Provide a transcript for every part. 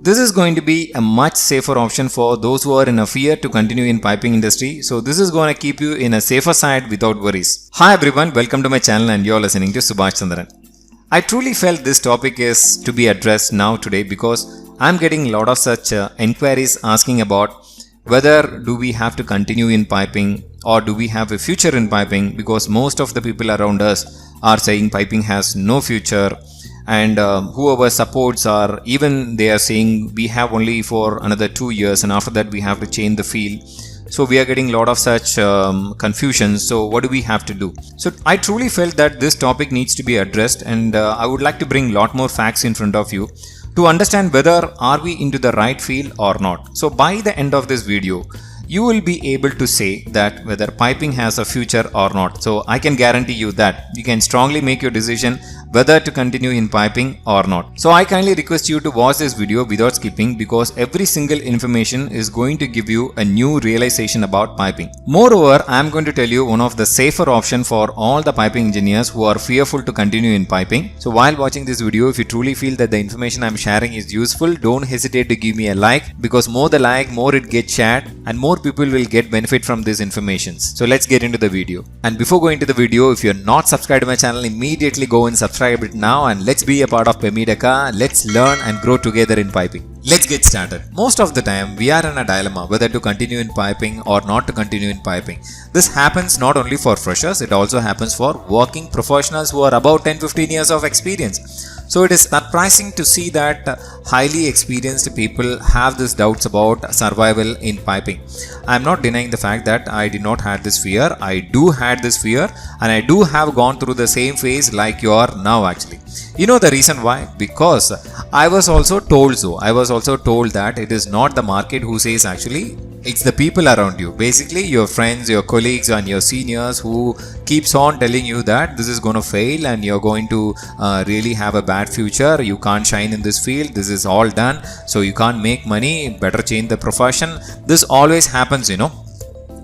This is going to be a much safer option for those who are in a fear to continue in piping industry. So this is going to keep you in a safer side without worries. Hi everyone, welcome to my channel and you're listening to Subhash Chandran. I truly felt this topic is to be addressed now today because I'm getting a lot of such inquiries asking about whether do we have to continue in piping or do we have a future in piping, because most of the people around us are saying piping has no future, and whoever supports are even they are saying we have only for another 2 years and after that we have to change the field. So we are getting a lot of such confusions. So what do we have to do? So I truly felt that this topic needs to be addressed, and I would like to bring a lot more facts in front of you to understand whether are we into the right field or not. So by the end of this video, you will be able to say that whether piping has a future or not. So I can guarantee you that you can strongly make your decision whether to continue in piping or not. So I kindly request you to watch this video without skipping, because every single information is going to give you a new realization about piping. Moreover, I am going to tell you one of the safer option for all the piping engineers who are fearful to continue in piping. So while watching this video, if you truly feel that the information I am sharing is useful, don't hesitate to give me a like, because more the like, more it gets shared and more people will get benefit from these informations. So let's get into the video. And before going to the video, if you're not subscribed to my channel, immediately go and subscribe it now and let's be a part of Pemidaka. Let's learn and grow together in piping. Let's get started. Most of the time we are in a dilemma whether to continue in piping or not to continue in piping. This happens not only for freshers, it also happens for working professionals who are about 10-15 years of experience. So it is surprising to see that highly experienced people have these doubts about survival in piping. I am not denying the fact that I did not have this fear. I do had this fear and I do have gone through the same phase like you are now actually. You know the reason why? Because I was also told so. I was also told that it is not the market who says actually, it's the people around you. Basically your friends, your colleagues and your seniors who keeps on telling you that this is going to fail and you're going to really have a bad future. You can't shine in this field. This is all done. So you can't make money. Better change the profession. This always happens, you know.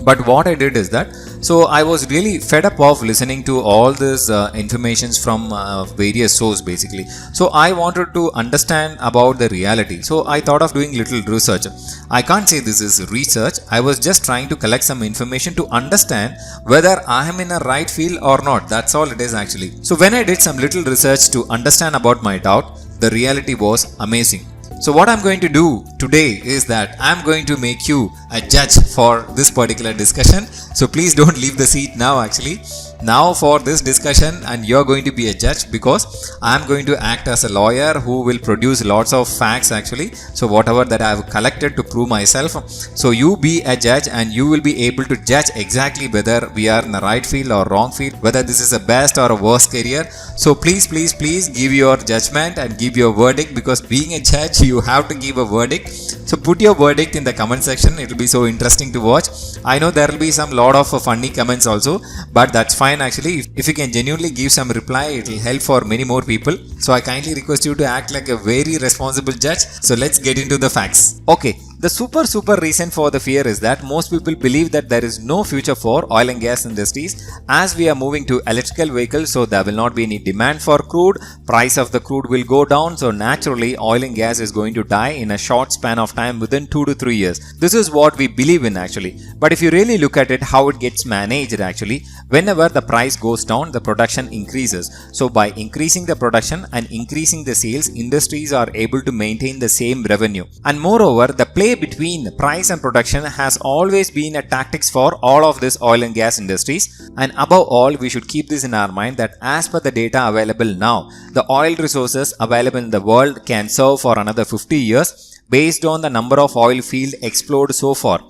But what I did is that, so I was really fed up of listening to all this informations from various sources basically. So I wanted to understand about the reality. So I thought of doing little research. I can't say this is research. I was just trying to collect some information to understand whether I am in a right field or not. That's all it is actually. So when I did some little research to understand about my doubt, the reality was amazing. So what I'm going to do today is that I'm going to make you a judge for this particular discussion. So please don't leave the seat now actually. Now for this discussion, and you're going to be a judge because I'm going to act as a lawyer who will produce lots of facts actually. So whatever that I've collected to prove myself. So you be a judge and you will be able to judge exactly whether we are in the right field or wrong field, whether this is a best or a worst career. So please give your judgment and give your verdict, because being a judge, you have to give a verdict. So put your verdict in the comment section. It will be so interesting to watch. I know there will be some lot of funny comments also, but that's fine actually. If you can genuinely give some reply, it will help for many more people. So I kindly request you to act like a very responsible judge. So let's get into the facts. Okay. The super reason for the fear is that most people believe that there is no future for oil and gas industries as we are moving to electrical vehicles. So there will not be any demand for crude. Price of the crude will go down. So naturally oil and gas is going to die in a short span of time within 2 to 3 years. This is what we believe in actually. But if you really look at it, how it gets managed actually, whenever the price goes down, the production increases. So by increasing the production and increasing the sales, industries are able to maintain the same revenue. And moreover, the play between price and production has always been a tactics for all of this oil and gas industries. And above all, we should keep this in our mind that as per the data available now, the oil resources available in the world can serve for another 50 years based on the number of oil fields explored so far.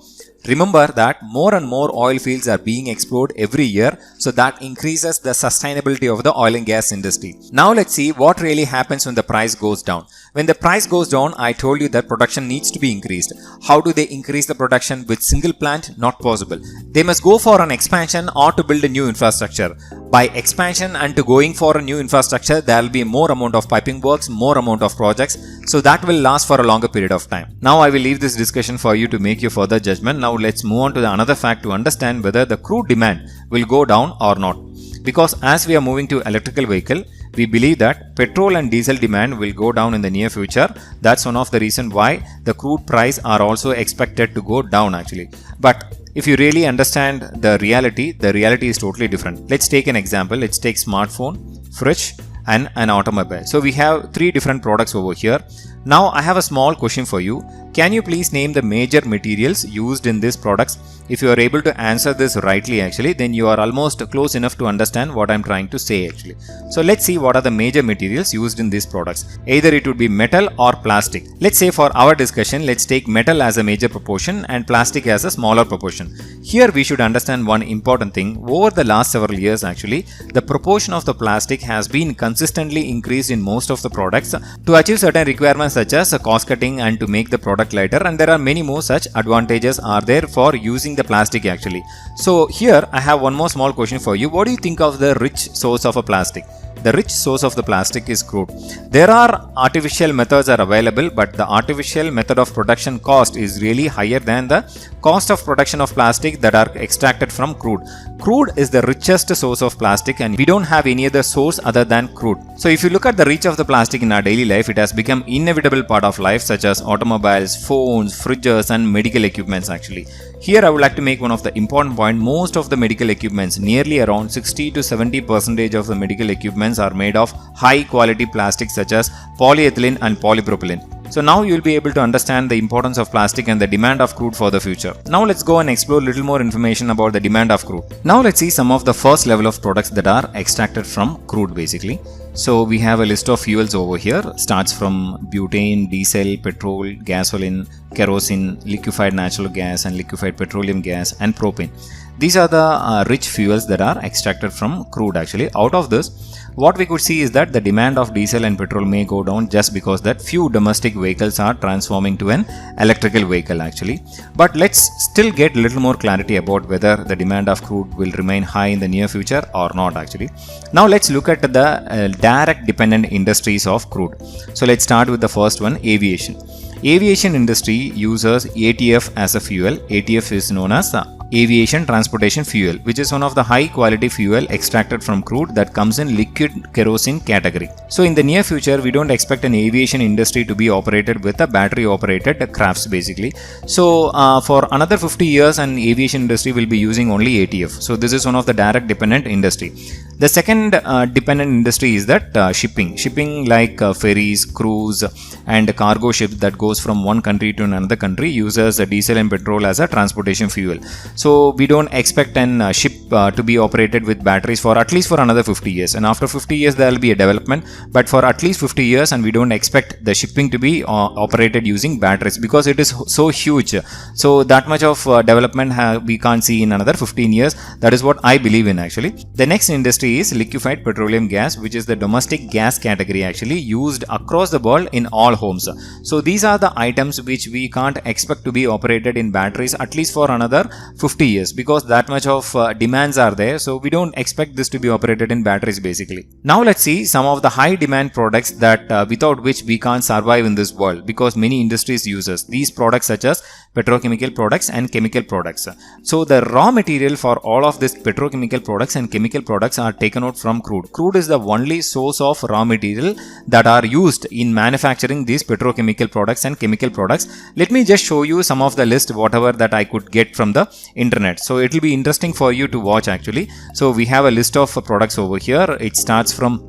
Remember that more and more oil fields are being explored every year, so that increases the sustainability of the oil and gas industry. Now let's see what really happens when the price goes down. When the price goes down, I told you that production needs to be increased. How do they increase the production with single plant? Not possible. They must go for an expansion or to build a new infrastructure. By expansion and to going for a new infrastructure, there will be more amount of piping works, more amount of projects. So that will last for a longer period of time. Now I will leave this discussion for you to make your further judgment. Now let's move on to another fact to understand whether the crude demand will go down or not. Because as we are moving to electrical vehicle, we believe that petrol and diesel demand will go down in the near future. That's one of the reason why the crude price are also expected to go down actually. But if you really understand the reality is totally different. Let's take an example. Let's take smartphone, fridge and an automobile. So we have three different products over here. Now I have a small question for you. Can you please name the major materials used in these products? If you are able to answer this rightly actually, then you are almost close enough to understand what I'm trying to say actually. So let's see what are the major materials used in these products. Either it would be metal or plastic. Let's say for our discussion, let's take metal as a major proportion and plastic as a smaller proportion. Here we should understand one important thing. Over the last several years actually, the proportion of the plastic has been consistently increased in most of the products to achieve certain requirements such as cost cutting and to make the product lighter, and there are many more such advantages are there for using the plastic actually. So here I have one more small question for you. What do you think of the rich source of a plastic? The rich source of the plastic is crude. There are artificial methods are available, but the artificial method of production cost is really higher than the cost of production of plastic that are extracted from crude. Crude is the richest source of plastic and we don't have any other source other than crude. So if you look at the reach of the plastic in our daily life, it has become inevitable part of life such as automobiles, phones, fridges and medical equipments actually. Here I would like to make one of the important point. Most of the medical equipments, nearly around 60 to 70% of the medical equipments are made of high quality plastics such as polyethylene and polypropylene. So now you will be able to understand the importance of plastic and the demand of crude for the future. Now let's go and explore a little more information about the demand of crude. Now let's see some of the first level of products that are extracted from crude basically. So we have a list of fuels over here. Starts from butane, diesel, petrol, gasoline, kerosene, liquefied natural gas and liquefied petroleum gas and propane. These are the rich fuels that are extracted from crude actually. Out of this, what we could see is that the demand of diesel and petrol may go down just because that few domestic vehicles are transforming to an electrical vehicle actually. But let's still get a little more clarity about whether the demand of crude will remain high in the near future or not actually. Now let's look at the direct dependent industries of crude. So let's start with the first one, aviation. Aviation industry uses ATF as a fuel. ATF is known as aviation transportation fuel, which is one of the high quality fuel extracted from crude that comes in liquid kerosene category. So in the near future, we don't expect an aviation industry to be operated with a battery operated crafts basically. So for another 50 years, an aviation industry will be using only ATF. So this is one of the direct dependent industry. The second dependent industry is that shipping like ferries, cruise and cargo ships that goes from one country to another country uses diesel and petrol as a transportation fuel. So we don't expect an ship to be operated with batteries for at least for another 50 years. And after 50 years, there will be a development. But for at least 50 years, and we don't expect the shipping to be operated using batteries because it is so huge. So that much of development we can't see in another 15 years. That is what I believe in actually. The next industry is liquefied petroleum gas, which is the domestic gas category actually used across the world in all homes. So these are the items which we can't expect to be operated in batteries at least for another 50 years because that much of demands are there. So we don't expect this to be operated in batteries basically. Now let's see some of the high demand products that without which we can't survive in this world because many industries uses these products such as petrochemical products and chemical products. So the raw material for all of these petrochemical products and chemical products are taken out from crude. Crude is the only source of raw material that are used in manufacturing these petrochemical products and chemical products. Let me just show you some of the list whatever that I could get from the internet. So it will be interesting for you to watch actually. So we have a list of products over here. It starts from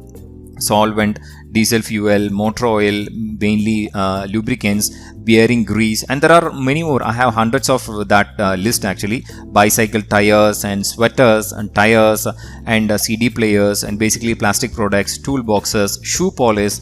solvent, diesel fuel, motor oil, mainly lubricants, bearing grease, and there are many more. I have hundreds of that list actually. Bicycle tires and sweaters and tires and CD players and basically plastic products, toolboxes, shoe polish,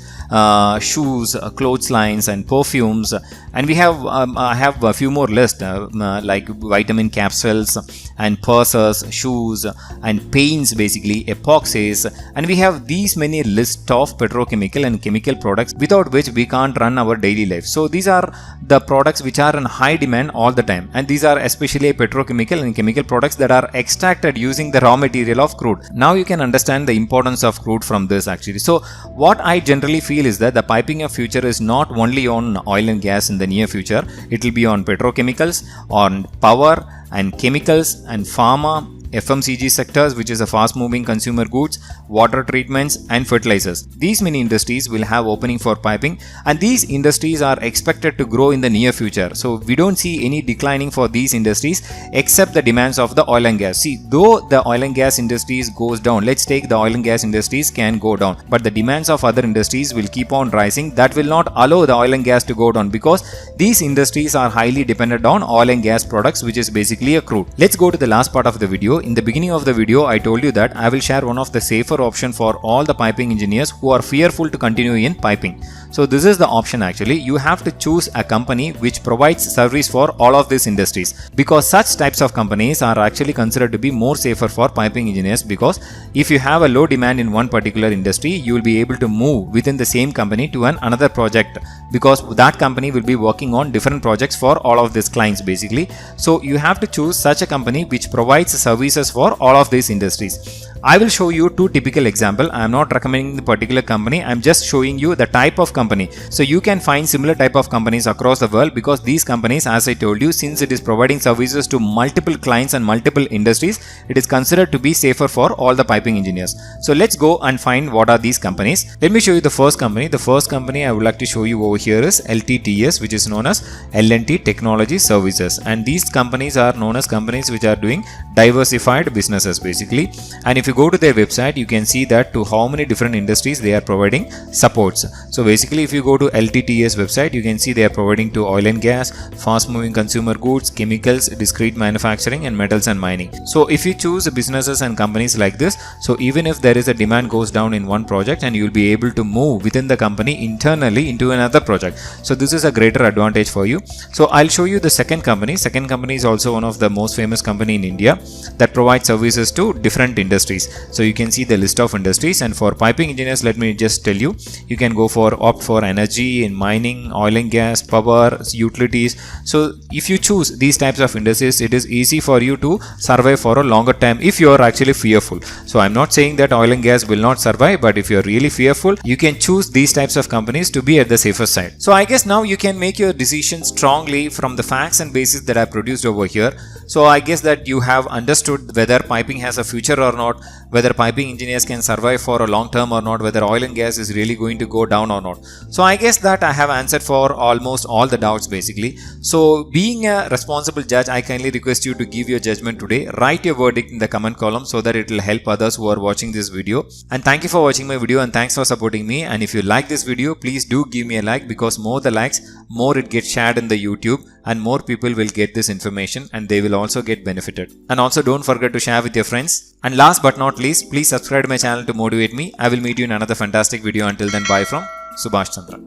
shoes, clotheslines and perfumes. And we have I have a few more lists like vitamin capsules and purses, shoes and paints, basically epoxies, and we have these many lists of petrochemical and chemical products without which we can't run our daily life. So these are the products which are in high demand all the time, and these are especially petrochemical and chemical products that are extracted using the raw material of crude. Now you can understand the importance of crude from this actually. So what I generally feel is that the piping of future is not only on oil and gas in the near future. It will be on petrochemicals, on power and chemicals and pharma FMCG sectors, which is a fast moving consumer goods, water treatments and fertilizers. These many industries will have opening for piping, and these industries are expected to grow in the near future. So we don't see any declining for these industries except the demands of the oil and gas. See, though the oil and gas industries goes down, let's take the oil and gas industries can go down, but the demands of other industries will keep on rising. That will not allow the oil and gas to go down because these industries are highly dependent on oil and gas products, which is basically a crude. Let's go to the last part of the video. In the beginning of the video, I told you that I will share one of the safer option for all the piping engineers who are fearful to continue in piping. So this is the option actually. You have to choose a company which provides service for all of these industries, because such types of companies are actually considered to be more safer for piping engineers, because if you have a low demand in one particular industry, you will be able to move within the same company to another project, because that company will be working on different projects for all of these clients basically. So you have to choose such a company which provides services for all of these industries. I will show you two typical examples. I am not recommending the particular company. I am just showing you the type of company. So you can find similar type of companies across the world, because these companies, as I told you, since it is providing services to multiple clients and multiple industries, it is considered to be safer for all the piping engineers. So let's go and find what are these companies. Let me show you the first company. The first company I would like to show you over here is LTTS, which is known as L&T Technology Services. And these companies are known as companies which are doing diversified businesses basically. And if you go to their website, you can see that to how many different industries they are providing supports. So basically, if you go to LTTS website, you can see they are providing to oil and gas, fast moving consumer goods, chemicals, discrete manufacturing and metals and mining. So if you choose businesses and companies like this, so even if there is a demand goes down in one project, and you will be able to move within the company internally into another project. So this is a greater advantage for you. So I'll show you the second company. Second company is also one of the most famous company in India that provides services to different industries. So you can see the list of industries, and for piping engineers, let me just tell you, you can go for opt for energy in mining, oil and gas, power, utilities. So if you choose these types of industries, it is easy for you to survive for a longer time if you are actually fearful. So I'm not saying that oil and gas will not survive, but if you're really fearful, you can choose these types of companies to be at the safer side. So I guess now you can make your decision strongly from the facts and basis that I produced over here. So I guess that you have understood whether piping has a future or not, whether piping engineers can survive for a long term or not, whether oil and gas is really going to go down or not. So I guess that I have answered for almost all the doubts basically. So being a responsible judge, I kindly request you to give your judgment today. Write your verdict in the comment column so that it will help others who are watching this video. And thank you for watching my video, and thanks for supporting me. And if you like this video, please do give me a like, because more the likes, more it gets shared in the YouTube, and more people will get this information and they will also get benefited. And also don't forget to share with your friends. And last but not least, please subscribe to my channel to motivate me. I will meet you in another fantastic video. Until then, bye from Subhash Chandra.